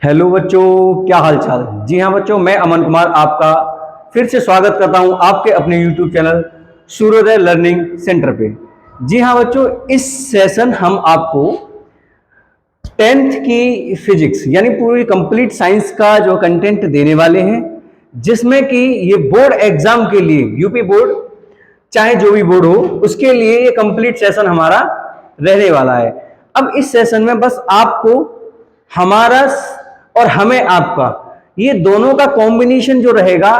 Hello बच्चों, क्या हाल चाल। जी हाँ बच्चों, मैं अमन कुमार आपका फिर से स्वागत करता हूँ आपके अपने यूट्यूब चैनल सूर्योदय लर्निंग सेंटर पे। जी हाँ बच्चों, इस सेशन हम आपको 10th की फिजिक्स यानी पूरी कंप्लीट साइंस का जो कंटेंट देने वाले हैं, जिसमें कि ये बोर्ड एग्जाम के लिए यूपी बोर्ड चाहे जो भी बोर्ड हो उसके लिए ये कंप्लीट सेशन हमारा रहने वाला है। अब इस सेशन में बस आपको हमारा और हमें आपका ये दोनों का कॉम्बिनेशन जो रहेगा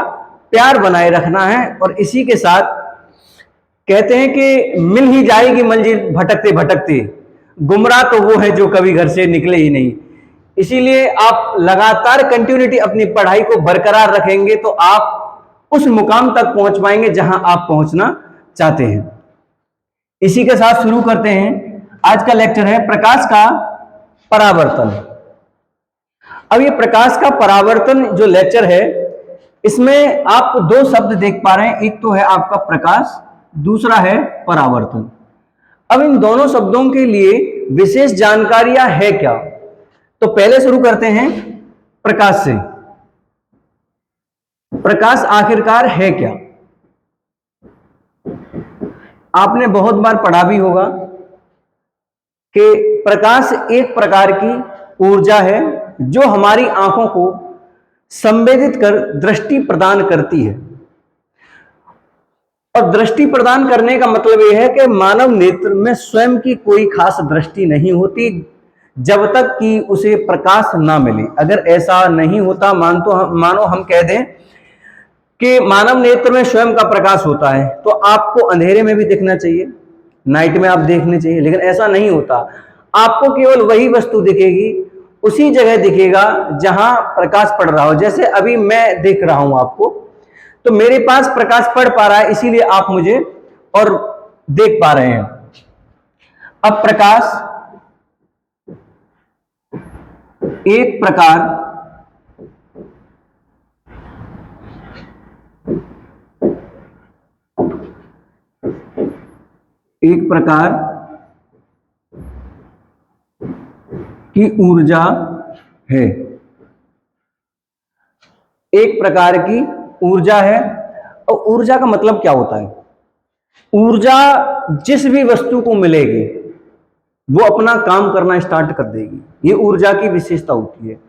प्यार बनाए रखना है, और इसी के साथ कहते हैं कि मिल ही जाएगी मंजिल भटकते भटकते, गुमराह तो वो है जो कभी घर से निकले ही नहीं। इसीलिए आप लगातार कंटिन्यूटी अपनी पढ़ाई को बरकरार रखेंगे तो आप उस मुकाम तक पहुंच पाएंगे जहां आप पहुंचना चाहते हैं। इसी के साथ शुरू करते हैं। आज का लेक्चर है प्रकाश का परावर्तन। अब ये प्रकाश का परावर्तन जो लेक्चर है, इसमें आप दो शब्द देख पा रहे हैं, एक तो है आपका प्रकाश, दूसरा है परावर्तन। अब इन दोनों शब्दों के लिए विशेष जानकारियां है क्या, तो पहले शुरू करते हैं प्रकाश से। प्रकाश आखिरकार है क्या? आपने बहुत बार पढ़ा भी होगा कि प्रकाश एक प्रकार की ऊर्जा है जो हमारी आंखों को संवेदित कर दृष्टि प्रदान करती है। और दृष्टि प्रदान करने का मतलब यह है कि मानव नेत्र में स्वयं की कोई खास दृष्टि नहीं होती जब तक कि उसे प्रकाश ना मिले। अगर ऐसा नहीं होता, मानो हम कह दें कि मानव नेत्र में स्वयं का प्रकाश होता है, तो आपको अंधेरे में भी दिखना चाहिए, नाइट में आप देखने चाहिए, लेकिन ऐसा नहीं होता। आपको केवल वही वस्तु दिखेगी, उसी जगह दिखेगा जहां प्रकाश पड़ रहा हो। जैसे अभी मैं देख रहा हूं आपको, तो मेरे पास प्रकाश पड़ पा रहा है, इसीलिए आप मुझे और देख पा रहे हैं। अब प्रकाश एक प्रकार की ऊर्जा है। एक प्रकार की ऊर्जा है। और ऊर्जा का मतलब क्या होता है? ऊर्जा जिस भी वस्तु को मिलेगी वो अपना काम करना स्टार्ट कर देगी। ये ऊर्जा की विशेषता होती है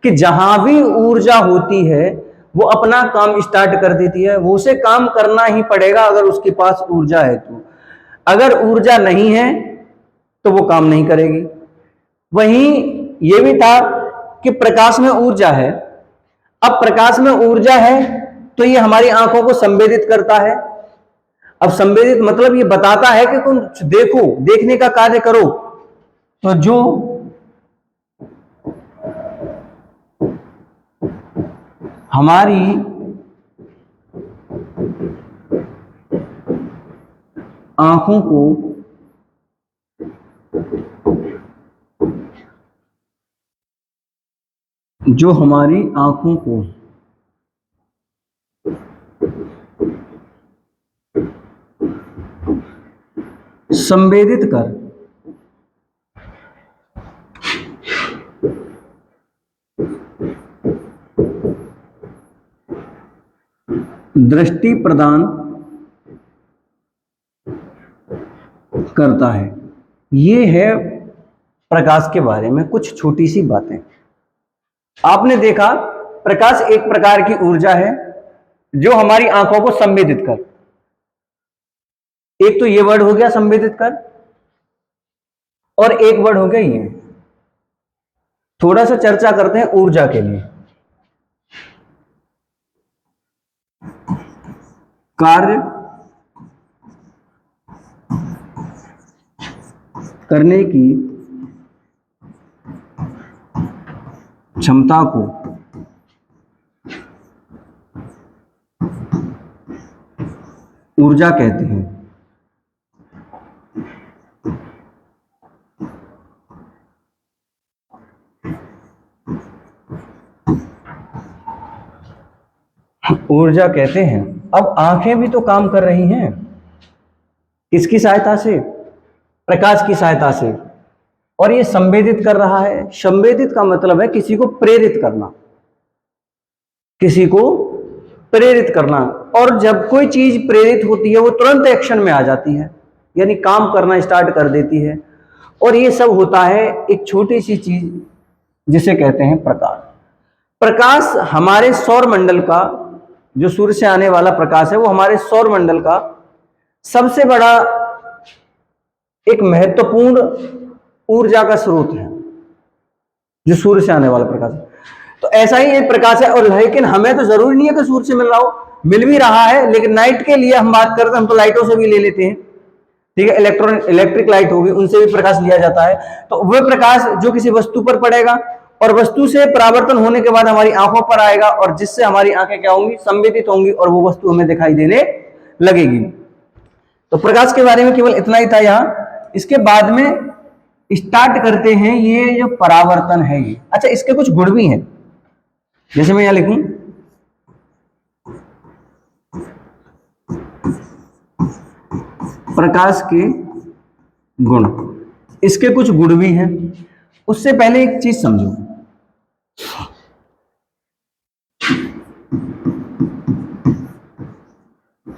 कि जहां भी ऊर्जा होती है वो अपना काम स्टार्ट कर देती है। वो उसे काम करना ही पड़ेगा अगर उसके पास ऊर्जा है तो। अगर ऊर्जा नहीं है तो वो काम नहीं करेगी। वहीं ये भी था कि प्रकाश में ऊर्जा है। अब प्रकाश में ऊर्जा है तो ये हमारी आंखों को संवेदित करता है। अब संवेदित मतलब ये बताता है कि तुम देखो, देखने का कार्य करो। तो जो हमारी आंखों को संवेदित कर दृष्टि प्रदान करता है। ये है प्रकाश के बारे में कुछ छोटी सी बातें। आपने देखा प्रकाश एक प्रकार की ऊर्जा है जो हमारी आंखों को संवेदित कर। एक तो ये वर्ड हो गया संवेदित कर, और एक वर्ड हो गया ये। थोड़ा सा चर्चा करते हैं ऊर्जा के लिए। कार्य करने की क्षमता को ऊर्जा कहते हैं। ऊर्जा कहते हैं। अब आंखें भी तो काम कर रही हैं, किसकी सहायता से? प्रकाश की सहायता से। और ये संवेदित कर रहा है। संवेदित का मतलब है किसी को प्रेरित करना, किसी को प्रेरित करना। और जब कोई चीज प्रेरित होती है वो तुरंत एक्शन में आ जाती है, यानी काम करना स्टार्ट कर देती है। और ये सब होता है एक छोटी सी चीज जिसे कहते हैं प्रकाश। प्रकाश हमारे सौर मंडल का, जो सूर्य से आने वाला प्रकाश है, वो हमारे सौर मंडल का सबसे बड़ा एक महत्वपूर्ण ऊर्जा का स्रोत है, जो सूर्य से आने वाला प्रकाश है। तो ऐसा ही एक प्रकाश है। और लेकिन हमें तो जरूरी नहीं है कि सूर्य से मिल रहा हो, मिल भी रहा है, लेकिन नाइट के लिए हम बात करते हैं, हम तो लाइटों से भी ले लेते हैं, ठीक है। इलेक्ट्रिक लाइट होगी, उनसे भी प्रकाश लिया जाता है। तो वह प्रकाश जो किसी वस्तु पर पड़ेगा और वस्तु से परावर्तन होने के बाद हमारी आंखों पर आएगा, और जिससे हमारी आंखें क्या होंगी, संवेदित होंगी, और वो वस्तु हमें दिखाई देने लगेगी। तो प्रकाश के बारे में केवल इतना ही था यहाँ। इसके बाद में स्टार्ट करते हैं ये जो परावर्तन है ये। अच्छा, इसके कुछ गुण भी हैं, जैसे मैं यहां लिखूं, प्रकाश के गुण। इसके कुछ गुण भी हैं। उससे पहले एक चीज समझो,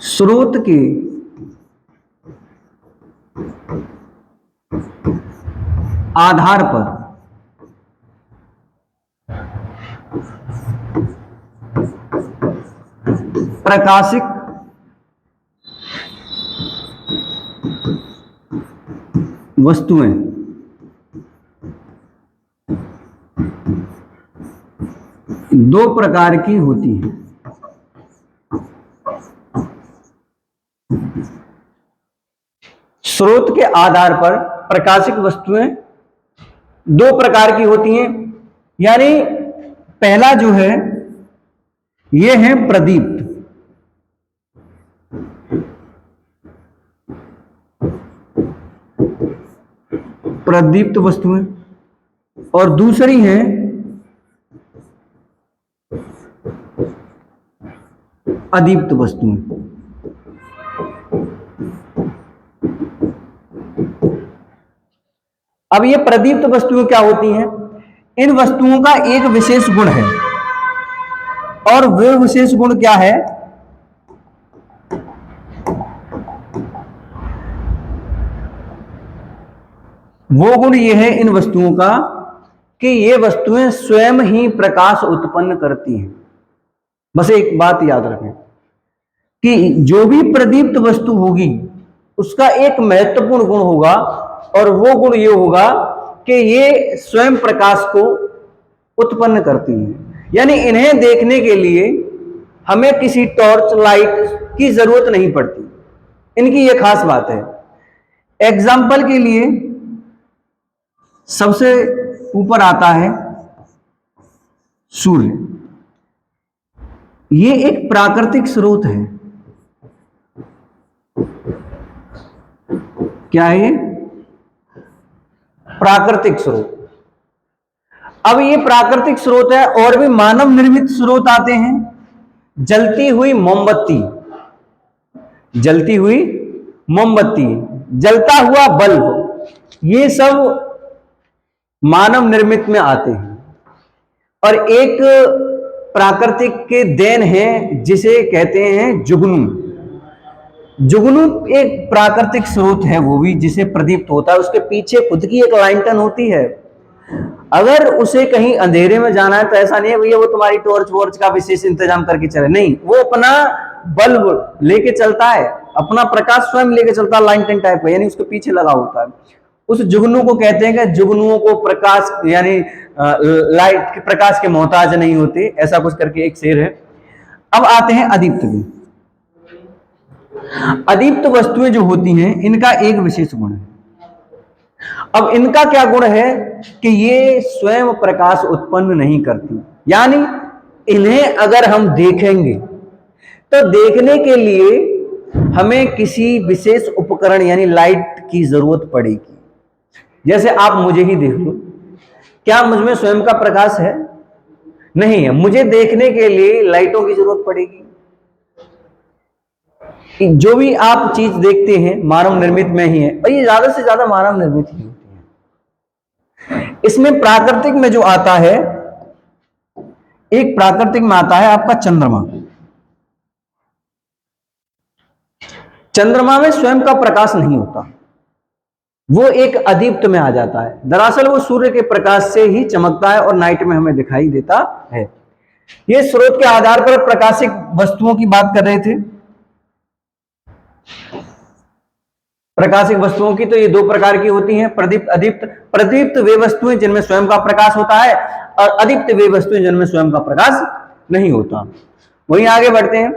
स्रोत के आधार पर प्रकाशिक वस्तुएं दो प्रकार की होती हैं। स्रोत के आधार पर प्रकाशिक वस्तुएं दो प्रकार की होती हैं। यानी पहला जो है ये है प्रदीप्त। प्रदीप्त वस्तुएं, और दूसरी है अदीप्त वस्तुएं। अब ये प्रदीप्त वस्तुएं क्या होती हैं? इन वस्तुओं का एक विशेष गुण है, और वह विशेष गुण क्या है? वो गुण ये है इन वस्तुओं का कि ये वस्तुएं स्वयं ही प्रकाश उत्पन्न करती हैं। बस एक बात याद रखें कि जो भी प्रदीप्त वस्तु होगी उसका एक महत्वपूर्ण गुण होगा, और वो गुण ये होगा कि ये स्वयं प्रकाश को उत्पन्न करती हैं। यानी इन्हें देखने के लिए हमें किसी टॉर्च लाइट की जरूरत नहीं पड़ती। इनकी ये खास बात है। एग्जाम्पल के लिए सबसे ऊपर आता है सूर्य। ये एक प्राकृतिक स्रोत है। क्या है ये? प्राकृतिक स्रोत। अब ये प्राकृतिक स्रोत है, और भी मानव निर्मित स्रोत आते हैं। जलती हुई मोमबत्ती, जलती हुई मोमबत्ती, जलता हुआ बल्ब, ये सब मानव निर्मित में आते हैं। और एक प्राकृतिक के देन है जिसे कहते हैं जुगनू। जुगनू एक प्राकृतिक स्रोत है, वो भी जिसे प्रदीप्त होता है। उसके पीछे खुद की एक लाइटन होती है। अगर उसे कहीं अंधेरे में जाना है तो ऐसा नहीं है भैया वो तुम्हारी टॉर्च वॉर्च का विशेष इंतजाम करके चले, नहीं, वो अपना बल्ब लेके चलता है, अपना प्रकाश स्वयं लेके चलता है, लाइटन टाइप का, यानी उसके पीछे लगा होता है। उस जुगनू को कहते हैं कि जुगनुओं को प्रकाश यानी लाइट के प्रकाश के मोहताज नहीं होते, ऐसा कुछ करके एक शेर है। अब आते हैं अदीप्त भी। अदीप्त वस्तुएं जो होती हैं इनका एक विशेष गुण है। अब इनका क्या गुण है कि ये स्वयं प्रकाश उत्पन्न नहीं करती। यानी इन्हें अगर हम देखेंगे तो देखने के लिए हमें किसी विशेष उपकरण यानी लाइट की जरूरत पड़ेगी। जैसे आप मुझे ही देख लो, क्या मुझ में स्वयं का प्रकाश है? नहीं है। मुझे देखने के लिए लाइटों की जरूरत पड़ेगी। जो भी आप चीज देखते हैं मानव निर्मित में ही है, और ये ज्यादा से ज्यादा मानव निर्मित ही होती है। इसमें प्राकृतिक में जो आता है, एक प्राकृतिक में आता है आपका चंद्रमा। चंद्रमा में स्वयं का प्रकाश नहीं होता, वो एक अदीप्त में आ जाता है। दरअसल वो सूर्य के प्रकाश से ही चमकता है और नाइट में हमें दिखाई देता है। ये स्रोत के आधार पर प्रकाशिक वस्तुओं की बात कर रहे थे। प्रकाशिक वस्तुओं की तो ये दो प्रकार की होती हैं, प्रदीप्त अदीप्त। प्रदीप्त वे वस्तुएं जिनमें स्वयं का प्रकाश होता है, और अदीप्त वे वस्तुएं जिनमें स्वयं का प्रकाश नहीं होता। वहीं आगे बढ़ते हैं।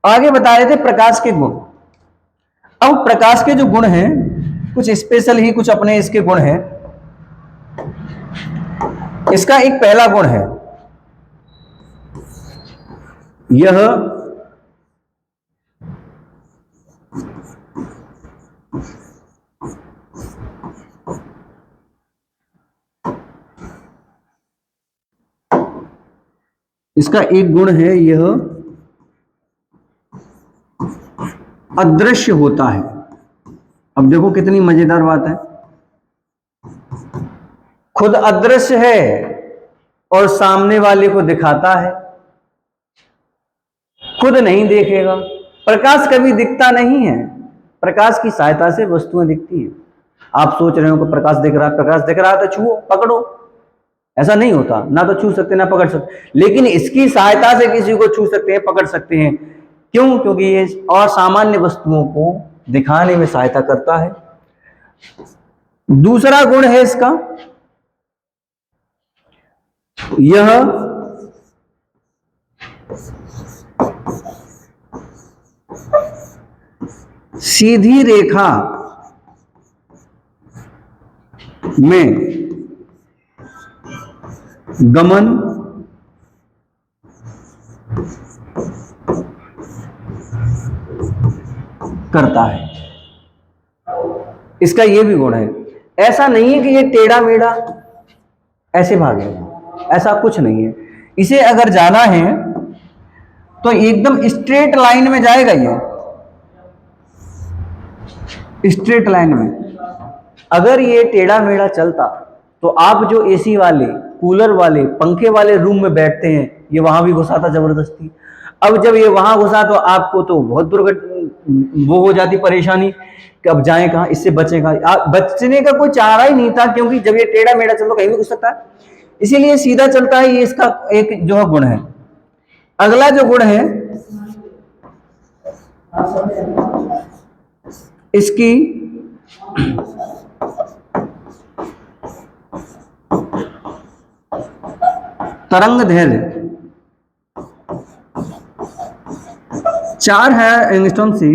आगे बता रहे थे प्रकाश के गुण। अब प्रकाश के जो गुण हैं कुछ स्पेशल ही, कुछ अपने इसके गुण हैं। इसका एक पहला गुण है, यह इसका एक गुण है, यह अदृश्य होता है। अब देखो कितनी मजेदार बात है, खुद अदृश्य है और सामने वाले को दिखाता है। खुद नहीं देखेगा, प्रकाश कभी दिखता नहीं है, प्रकाश की सहायता से वस्तुएं दिखती है। आप सोच रहे हो कि प्रकाश दिख रहा है, प्रकाश दिख रहा है तो छुओ पकड़ो, ऐसा नहीं होता, ना तो छू सकते ना पकड़ सकते। लेकिन इसकी सहायता से किसी को छू सकते हैं, पकड़ सकते हैं। क्यों? क्योंकि ये असामान्य वस्तुओं को दिखाने में सहायता करता है। दूसरा गुण है इसका, यह सीधी रेखा में गमन करता है। इसका यह भी गुण है। ऐसा नहीं है कि ये टेढ़ा मेढ़ा ऐसे भागेगा, ऐसा कुछ नहीं है। इसे अगर जाना है तो एकदम स्ट्रेट लाइन में जाएगा, ये स्ट्रेट लाइन में। अगर ये टेढ़ा मेढ़ा चलता तो आप जो एसी वाले, कूलर वाले, पंखे वाले रूम में बैठते हैं, ये वहां भी घुसाता जबरदस्ती। अब जब ये वहां घुसा तो आपको तो बहुत वो हो जाती परेशानी कि अब जाए कहां, इससे बचे कहां। बचने का कोई चारा ही नहीं था, क्योंकि जब ये टेढ़ा मेढ़ा चलता कहीं भी घुस सकता है, इसीलिए सीधा चलता है। ये इसका एक जो है गुण है। अगला जो गुण है इसकी तरंग धैर्य 4 एंगस्ट्रॉम से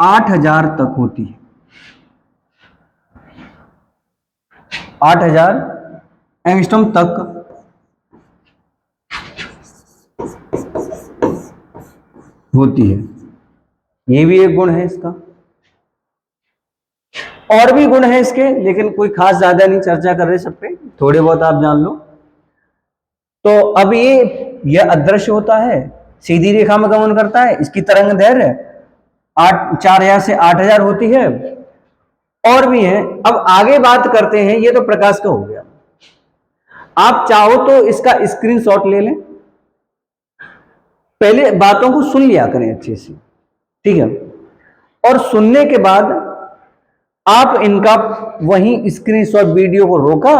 8000 तक होती है। 8000 एंगस्ट्रॉम तक होती है। ये भी एक गुण है इसका। और भी गुण है इसके, लेकिन कोई खास ज्यादा नहीं चर्चा कर रहे सब पे, थोड़े बहुत आप जान लो। तो अब ये अदृश्य होता है, सीधी रेखा में गमन करता है, इसकी तरंग दैर्घ्य 4000 से 8000 होती है। और भी है। अब आगे बात करते हैं, ये तो प्रकाश का हो गया। आप चाहो तो इसका स्क्रीनशॉट ले लें, पहले बातों को सुन लिया करें अच्छे से, ठीक है। और सुनने के बाद आप इनका वहीं स्क्रीनशॉट, वीडियो को रोका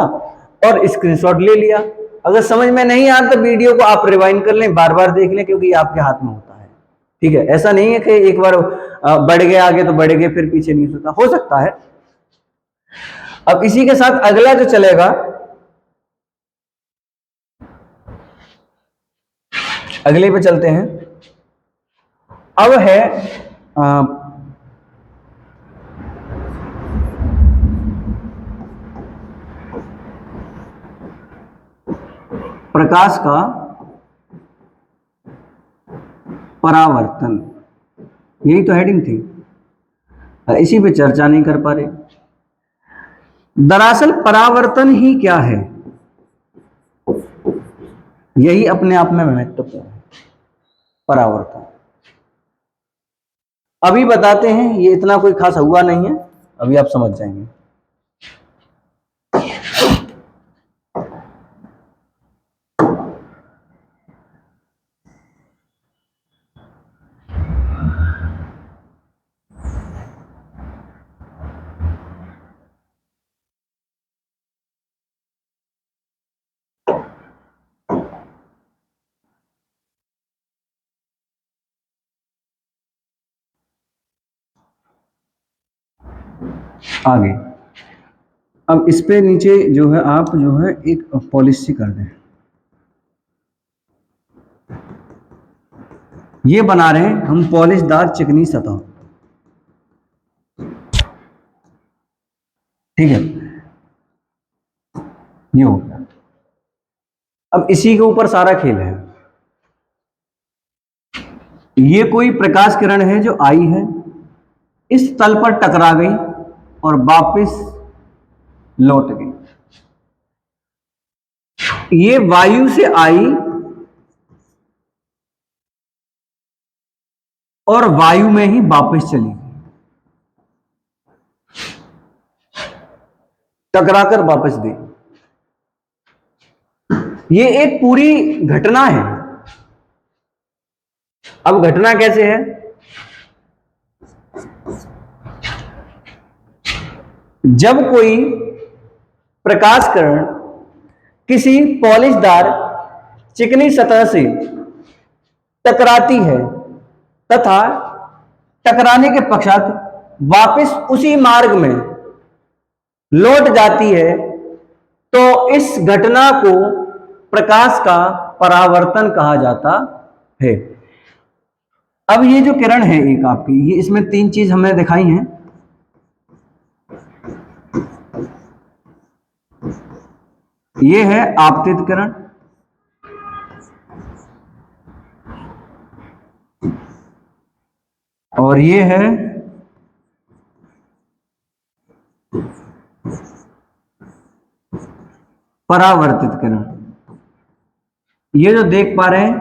और स्क्रीनशॉट ले लिया। अगर समझ में नहीं आता तो वीडियो को आप रिवाइंड कर लें, बार बार देख लें, क्योंकि ये आपके हाथ में होता है, ठीक है। ऐसा नहीं है कि एक बार बढ़ गए आगे तो बढ़ गए फिर पीछे नहीं हो सकता है। अब इसी के साथ अगला जो चलेगा, अगले पे चलते हैं। अब है प्रकाश का परावर्तन। यही तो हेडिंग थी, इसी पे चर्चा नहीं कर पा रहे। दरअसल परावर्तन ही क्या है, यही अपने आप में महत्वपूर्ण है। परावर्तन अभी बताते हैं, ये इतना कोई खास हुआ नहीं है, अभी आप समझ जाएंगे। आगे अब इस पे नीचे जो है आप जो है एक पॉलिसी कर दें। ये बना रहे हैं हम पॉलिशदार चिकनी सतह, ठीक है, ये हो गया। अब इसी के ऊपर सारा खेल है। ये कोई प्रकाश किरण है जो आई है, इस तल पर टकरा गई और वापस लौट गई। ये वायु से आई और वायु में ही वापस चली गई, टकराकर वापस दी। ये एक पूरी घटना है। अब घटना कैसे है? जब कोई प्रकाश किरण किसी पॉलिशदार चिकनी सतह से टकराती है तथा टकराने के पश्चात वापस उसी मार्ग में लौट जाती है, तो इस घटना को प्रकाश का परावर्तन कहा जाता है। अब ये जो किरण है एक आपकी, ये इसमें तीन चीज हमने दिखाई हैं। ये है आपतित किरण, और ये है परावर्तित किरण। ये जो देख पा रहे हैं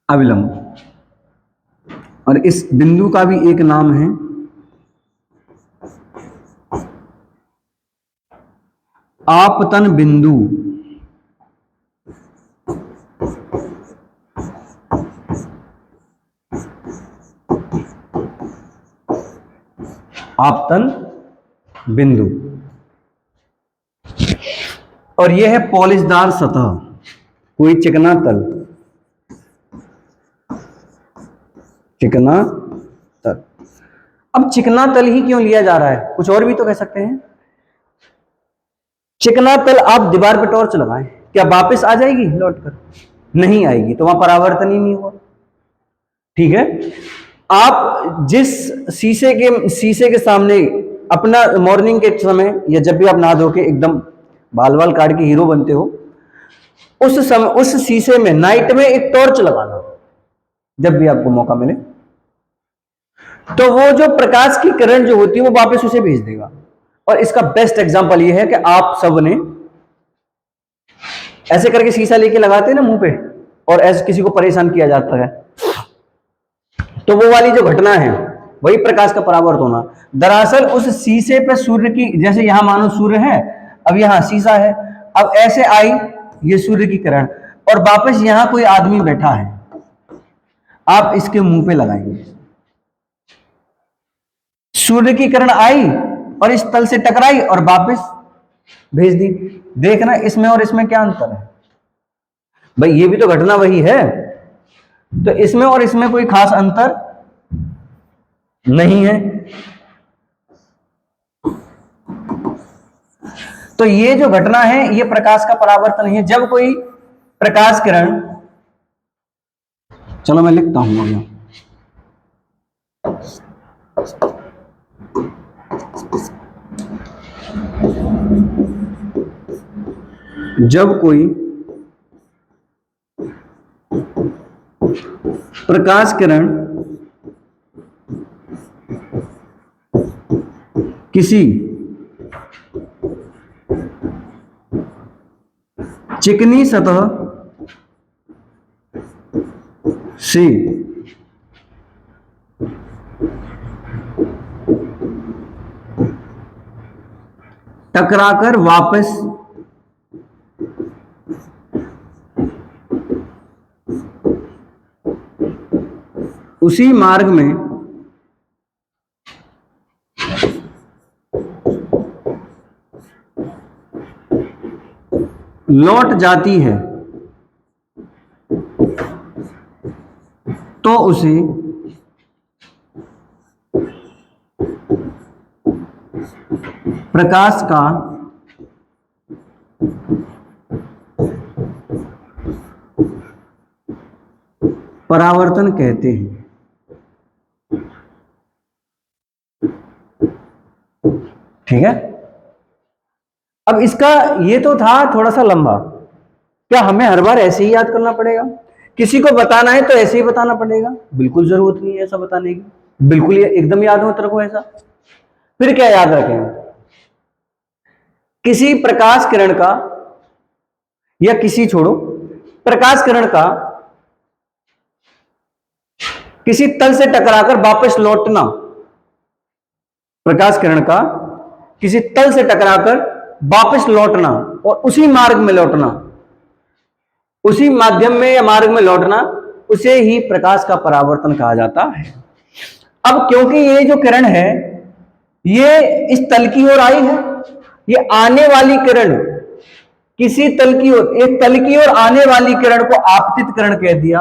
अविलंब, और इस बिंदु का भी एक नाम है आपतन बिंदु। आपतन बिंदु। और यह है पॉलिशदार सतह, कोई चिकना तल, चिकना तल। अब चिकना तल ही क्यों लिया जा रहा है? कुछ और भी तो कह सकते हैं। चिकना तल आप दीवार पे टॉर्च लगाएं, क्या वापस आ जाएगी लौटकर? नहीं आएगी, तो वहां परावर्तन ही नहीं हुआ, ठीक है। आप जिस शीशे के सामने अपना मॉर्निंग के समय या जब भी आप नहा धो के एकदम बाल बाल काट के हीरो बनते हो, उस समय उस शीशे में नाइट में एक टॉर्च लगाना जब भी आपको मौका मिले, तो वो जो प्रकाश की किरण जो होती है वो वापस उसे भेज देगा। और इसका बेस्ट एग्जांपल ये है कि आप सब ने ऐसे करके शीशा लेके लगाते हैं ना मुंह पे, और ऐसे किसी को परेशान किया जाता है, तो वो वाली जो घटना है वही प्रकाश का परावर्तन होना। दरअसल उस शीशे पे सूर्य की, जैसे यहां मानो सूर्य है, अब यहां शीशा है, अब ऐसे आई ये सूर्य की किरण और वापस यहां कोई आदमी बैठा है, आप इसके मुंह पे लगाएंगे, सूर्य की किरण आई और इस तल से टकराई और वापस भेज दी। देखना इसमें और इसमें क्या अंतर है भाई, ये भी तो घटना वही है, तो इसमें और इसमें कोई खास अंतर नहीं है। तो ये जो घटना है ये प्रकाश का परावर्तन है। जब कोई प्रकाश किरण, चलो मैं लिखता हूं अभी, जब कोई प्रकाश किरण किसी चिकनी सतह से टकराकर वापस उसी मार्ग में लौट जाती है तो उसे प्रकाश का परावर्तन कहते हैं। ठीक है, अब इसका ये तो था थोड़ा सा लंबा। क्या हमें हर बार ऐसे ही याद करना पड़ेगा? किसी को बताना है तो ऐसे ही बताना पड़ेगा? बिल्कुल जरूरत नहीं है ऐसा बताने की, बिल्कुल ये एकदम याद हो तेरे को ऐसा। फिर क्या याद रखें? किसी प्रकाश किरण का, या किसी छोड़ो, प्रकाश किरण का किसी तल से टकराकर वापस लौटना, प्रकाश किरण का किसी तल से टकराकर वापस लौटना और उसी मार्ग में लौटना, उसी माध्यम में या मार्ग में लौटना, उसे ही प्रकाश का परावर्तन कहा जाता है। अब क्योंकि ये जो किरण है ये इस तल की ओर आई है, ये आने वाली किरण किसी तल की ओर, एक तल की ओर आने वाली किरण को आपतित किरण कह दिया,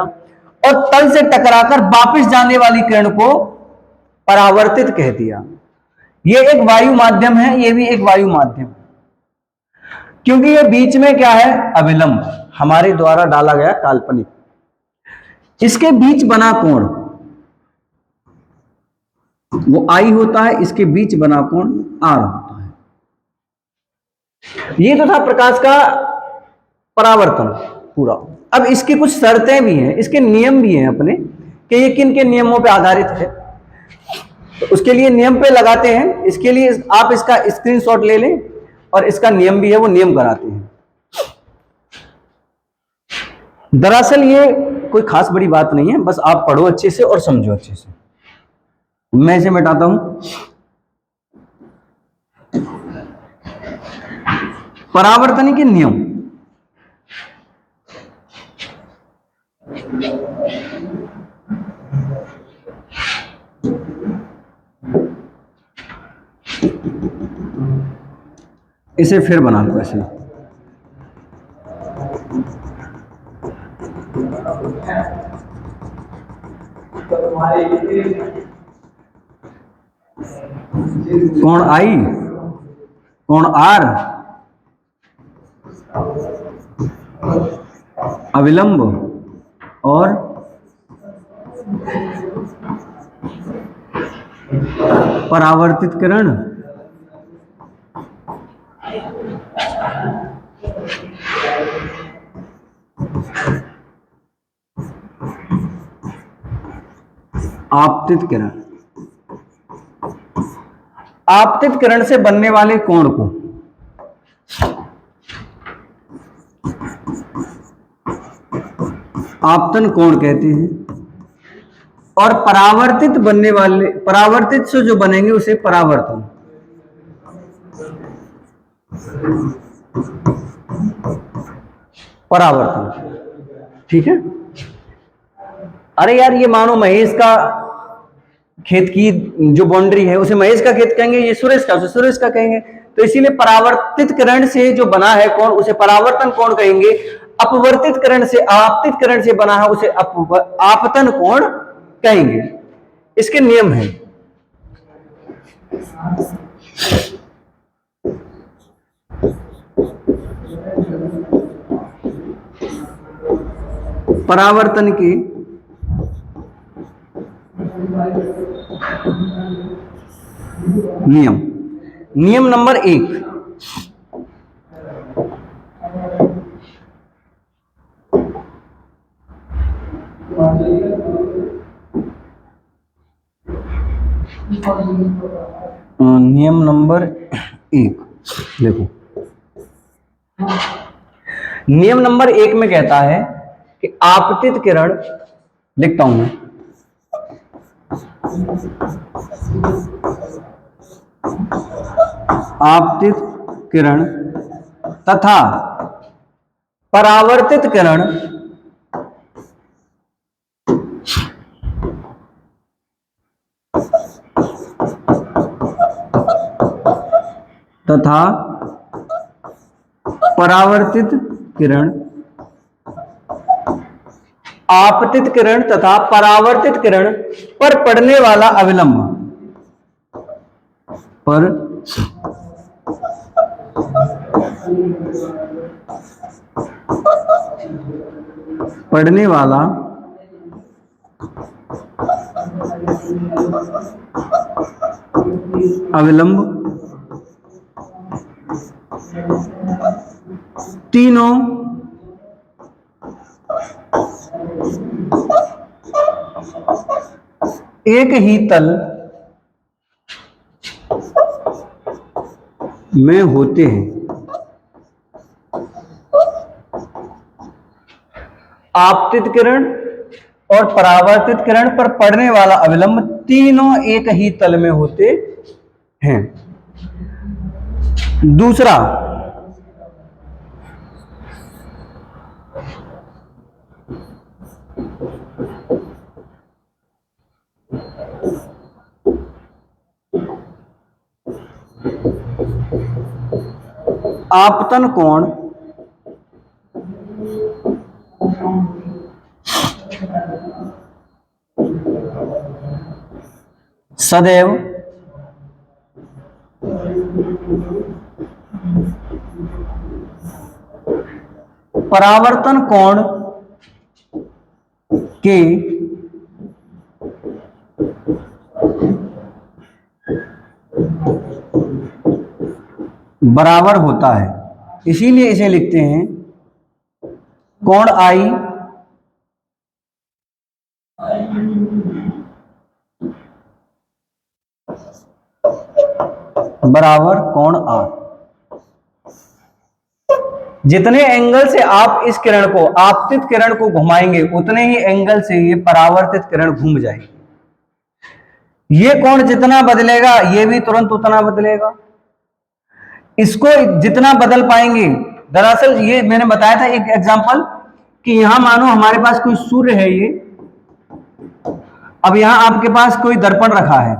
और तल से टकराकर वापस जाने वाली किरण को परावर्तित कह दिया। ये एक वायु माध्यम है, ये भी एक वायु माध्यम है, क्योंकि ये बीच में क्या है? अविलंब, हमारे द्वारा डाला गया काल्पनिक। इसके बीच बना कोण वो आई होता है, इसके बीच बना कोण आर होता है। ये तो था प्रकाश का परावर्तन पूरा। अब इसकी कुछ शर्तें भी हैं, इसके नियम भी हैं अपने, कि ये किन के नियमों पे आधारित है। तो उसके लिए नियम पे लगाते हैं। इसके लिए आप इसका स्क्रीनशॉट ले लें, और इसका नियम भी है, वो नियम कराते हैं। दरअसल ये कोई खास बड़ी बात नहीं है, बस आप पढ़ो अच्छे से और समझो अच्छे से। मैं इसे मिटाता हूं। परावर्तन के नियम, इसे फिर बना लो ऐसे। कोण आई, कोण आर, अविलंब और परावर्तित किरण। आपतित किरण, आपतित किरण से बनने वाले कोण को आपतन कोण कहते हैं, और परावर्तित बनने वाले, परावर्तित से जो बनेंगे उसे परावर्तन। परावर्तन, ठीक है। अरे यार, ये मानो महेश का खेत की जो बाउंड्री है उसे महेश का खेत कहेंगे, ये सुरेश का, उसे सुरेश का कहेंगे। तो इसीलिए परावर्तित किरण से जो बना है कोण उसे परावर्तन कोण कहेंगे। अपवर्तित किरण से, आपतित किरण से बना है उसे आपतन कोण कहेंगे। इसके नियम हैं। परावर्तन के नियम, नियम नंबर 1, नियम नंबर 1 देखो। नियम नंबर 1 में कहता है कि आपतित किरण, लिखता हूं मैं, आपतित किरण तथा परावर्तित किरण तथा परावर्तित किरण, आपतित किरण तथा परावर्तित किरण पर पड़ने वाला अविलंब, पर पड़ने वाला अविलंब तीनों एक ही तल में होते हैं। आपतित किरण और परावर्तित किरण पर पड़ने वाला अविलंब तीनों एक ही तल में होते हैं। दूसरा, आपतन कोण सदैव परावर्तन कोण के बराबर होता है, इसीलिए इसे लिखते हैं कोण आई बराबर कोण आर। जितने एंगल से आप इस किरण को, आपतित किरण को घुमाएंगे, उतने ही एंगल से ये परावर्तित किरण घूम जाएगी। ये कोण जितना बदलेगा, ये भी तुरंत उतना बदलेगा। इसको जितना बदल पाएंगे, दरअसल ये मैंने बताया था एक एग्जांपल कि यहां मानो हमारे पास कोई सूर्य है, ये अब यहां आपके पास कोई दर्पण रखा है,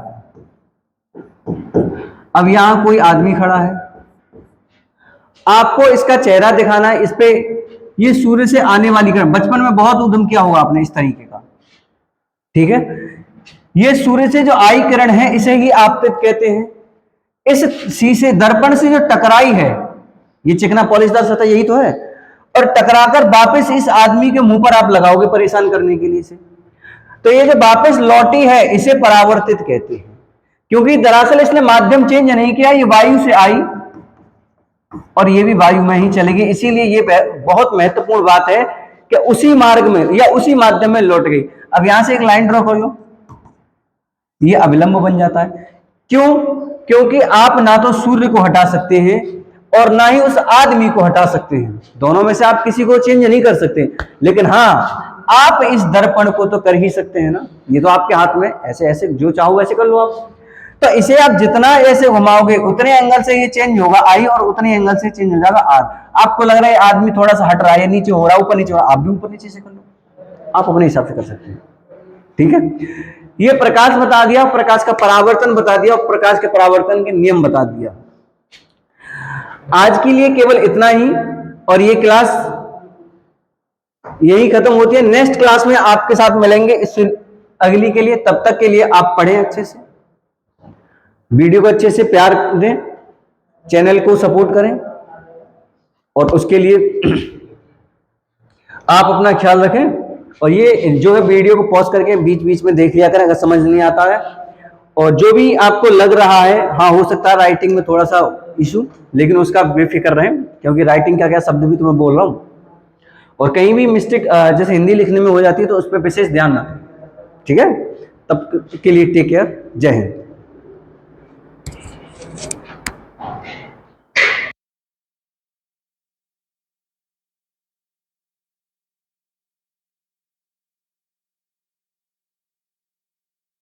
अब यहां कोई आदमी खड़ा है, आपको इसका चेहरा दिखाना है, इस पे ये सूर्य से आने वाली किरण, बचपन में बहुत उद्यम किया होगा आपने इस तरीके का, ठीक है। ये सूर्य से जो आई किरण है, इसे ही आपतित कहते हैं। इस शीशे दर्पण से जो टकराई है, ये चिकना पॉलिशदार सतह यही तो है, और टकराकर वापस इस आदमी के मुंह पर आप लगाओगे परेशान करने के लिए इसे, तो ये जो वापस लौटी है, इसे परावर्तित कहते हैं। क्योंकि दरअसल इसने माध्यम चेंज नहीं किया, ये वायु से आई और ये भी वायु में ही चलेगी, इसीलिए ये बहुत महत्वपूर्ण बात है कि उसी मार्ग में या उसी माध्यम में लौट गई। अब यहां से एक लाइन ड्रॉ कर लो, ये अविलंब बन जाता है। क्यों? क्योंकि आप ना तो सूर्य को हटा सकते हैं और ना ही उस आदमी को हटा सकते हैं, दोनों में से आप किसी को चेंज नहीं कर सकते, लेकिन हाँ आप इस दर्पण को तो कर ही सकते हैं ना, ये तो आपके हाथ में, ऐसे ऐसे जो चाहो वैसे कर लो आप। तो इसे आप जितना ऐसे घुमाओगे उतने एंगल से ये चेंज होगा आई, और उतने एंगल से चेंज हो जाएगा आर। आपको लग रहा है आदमी थोड़ा सा हट रहा है, नीचे हो रहा है, ऊपर नीचे हो रहा है, आप भी ऊपर नीचे से कर लो, आप अपने हिसाब से कर सकते हैं, ठीक है। ये प्रकाश बता दिया, प्रकाश का परावर्तन बता दिया, और प्रकाश के परावर्तन के नियम बता दिया। आज के लिए केवल इतना ही, और ये क्लास यही खत्म होती है। नेक्स्ट क्लास में आपके साथ मिलेंगे इससे अगली के लिए। तब तक के लिए आप पढ़ें अच्छे से, वीडियो को अच्छे से प्यार दें, चैनल को सपोर्ट करें, और उसके लिए आप अपना ख्याल रखें। और ये जो है वीडियो को पॉज करके बीच बीच में देख लिया करें अगर समझ नहीं आता है। और जो भी आपको लग रहा है, हाँ हो सकता है राइटिंग में थोड़ा सा इशू, लेकिन उसका बेफिक्र रहें, क्योंकि राइटिंग का क्या शब्द भी तो मैं बोल रहा हूँ, और कहीं भी मिस्टेक जैसे हिंदी लिखने में हो जाती है तो उस पर विशेष ध्यान रखें, ठीक है। तब के लिए टेक केयर, जय हिंद।